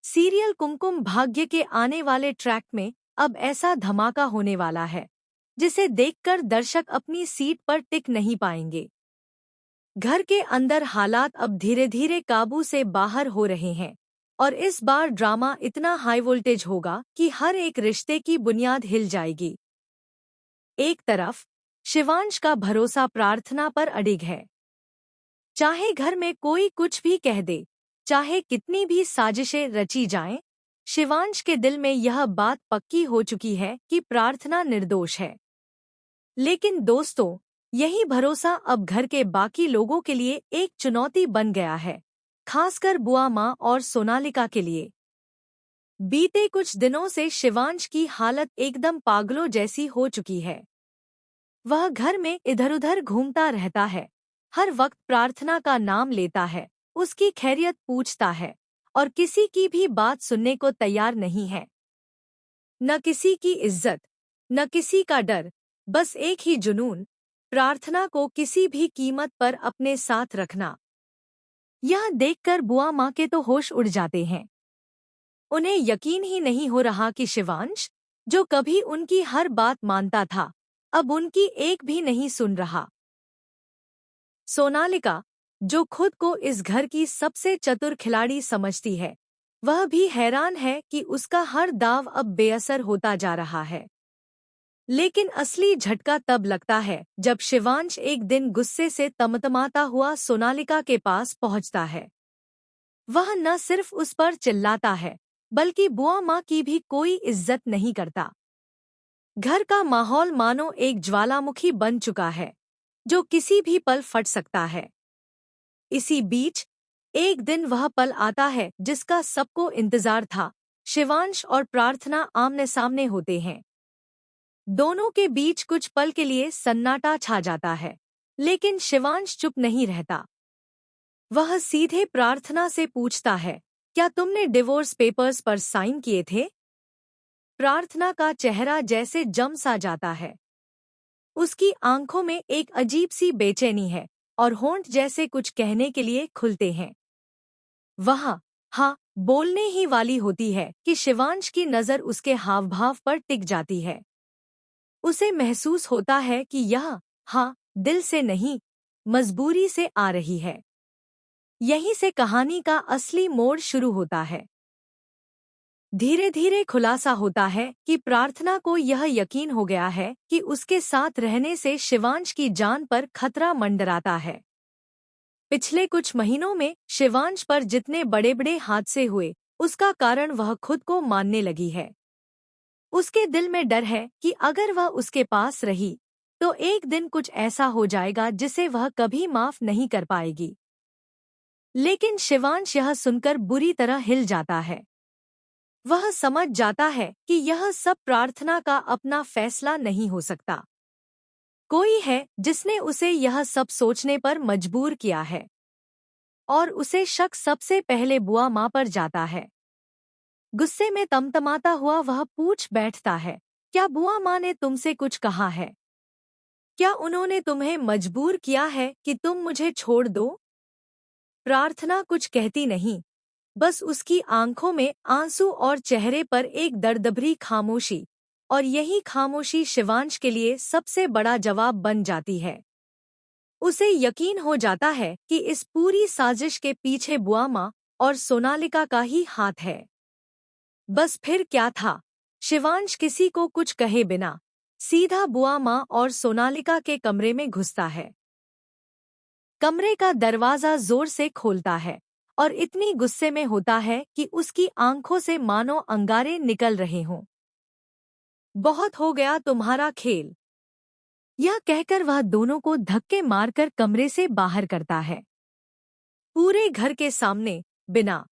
Serial Kumkum Bhagya के आने वाले ट्रैक में अब ऐसा धमाका होने वाला है जिसे देखकर दर्शक अपनी सीट पर टिक नहीं पाएंगे। घर के अंदर हालात अब धीरे धीरे काबू से बाहर हो रहे हैं और इस बार ड्रामा इतना हाई वोल्टेज होगा कि हर एक रिश्ते की बुनियाद हिल जाएगी। एक तरफ शिवांश का भरोसा प्रार्थना पर अडिग है। चाहे घर में कोई कुछ भी कह दे, चाहे कितनी भी साजिशें रची जाएं, शिवांश के दिल में यह बात पक्की हो चुकी है कि प्रार्थना निर्दोष है। लेकिन दोस्तों, यही भरोसा अब घर के बाकी लोगों के लिए एक चुनौती बन गया है, खासकर बुआ माँ और सोनालिका के लिए। बीते कुछ दिनों से शिवांश की हालत एकदम पागलों जैसी हो चुकी है। वह घर में इधर-उधर घूमता रहता है, हर वक्त प्रार्थना का नाम लेता है, उसकी खैरियत पूछता है और किसी की भी बात सुनने को तैयार नहीं है। न किसी की इज्जत, न किसी का डर, बस एक ही जुनून, प्रार्थना को किसी भी कीमत पर अपने साथ रखना। यह देखकर बुआ माँ के तो होश उड़ जाते हैं। उन्हें यकीन ही नहीं हो रहा कि शिवांश, जो कभी उनकी हर बात मानता था, अब उनकी एक भी नहीं सुन रहा। सोनालिका, जो खुद को इस घर की सबसे चतुर खिलाड़ी समझती है, वह भी हैरान है कि उसका हर दाव अब बेअसर होता जा रहा है। लेकिन असली झटका तब लगता है जब शिवांश एक दिन गुस्से से तमतमाता हुआ सोनालिका के पास पहुंचता है। वह न सिर्फ उस पर चिल्लाता है, बल्कि बुआ माँ की भी कोई इज्जत नहीं करता। घर का माहौल मानो एक ज्वालामुखी बन चुका है, जो किसी भी पल फट सकता है। इसी बीच एक दिन वह पल आता है जिसका सबको इंतजार था। शिवांश और प्रार्थना आमने सामने होते हैं। दोनों के बीच कुछ पल के लिए सन्नाटा छा जाता है, लेकिन शिवांश चुप नहीं रहता। वह सीधे प्रार्थना से पूछता है, क्या तुमने डिवोर्स पेपर्स पर साइन किए थे? प्रार्थना का चेहरा जैसे जम सा जाता है। उसकी आंखों में एक अजीब सी बेचैनी है और होंठ जैसे कुछ कहने के लिए खुलते हैं। वह हाँ बोलने ही वाली होती है कि शिवांश की नज़र उसके हावभाव पर टिक जाती है। उसे महसूस होता है कि यह हाँ दिल से नहीं, मजबूरी से आ रही है। यहीं से कहानी का असली मोड़ शुरू होता है। धीरे धीरे खुलासा होता है कि प्रार्थना को यह यकीन हो गया है कि उसके साथ रहने से शिवांश की जान पर खतरा मंडराता है। पिछले कुछ महीनों में शिवांश पर जितने बड़े बड़े हादसे हुए, उसका कारण वह खुद को मानने लगी है। उसके दिल में डर है कि अगर वह उसके पास रही तो एक दिन कुछ ऐसा हो जाएगा जिसे वह कभी माफ नहीं कर पाएगी। लेकिन शिवांश यह सुनकर बुरी तरह हिल जाता है। वह समझ जाता है कि यह सब प्रार्थना का अपना फैसला नहीं हो सकता। कोई है जिसने उसे यह सब सोचने पर मजबूर किया है, और उसे शक सबसे पहले बुआ माँ पर जाता है। गुस्से में तमतमाता हुआ वह पूछ बैठता है, क्या बुआ माँ ने तुमसे कुछ कहा है? क्या उन्होंने तुम्हें मजबूर किया है कि तुम मुझे छोड़ दो? प्रार्थना कुछ कहती नहीं, बस उसकी आंखों में आंसू और चेहरे पर एक दर्दभरी खामोशी, और यही खामोशी शिवांश के लिए सबसे बड़ा जवाब बन जाती है। उसे यकीन हो जाता है कि इस पूरी साजिश के पीछे बुआ माँ और सोनालिका का ही हाथ है। बस फिर क्या था, शिवांश किसी को कुछ कहे बिना सीधा बुआ माँ और सोनालिका के कमरे में घुसता है। कमरे का दरवाजा जोर से खोलता है और इतनी गुस्से में होता है कि उसकी आंखों से मानो अंगारे निकल रहे हों। बहुत हो गया तुम्हारा खेल, यह कहकर वह दोनों को धक्के मारकर कमरे से बाहर करता है। पूरे घर के सामने, बिना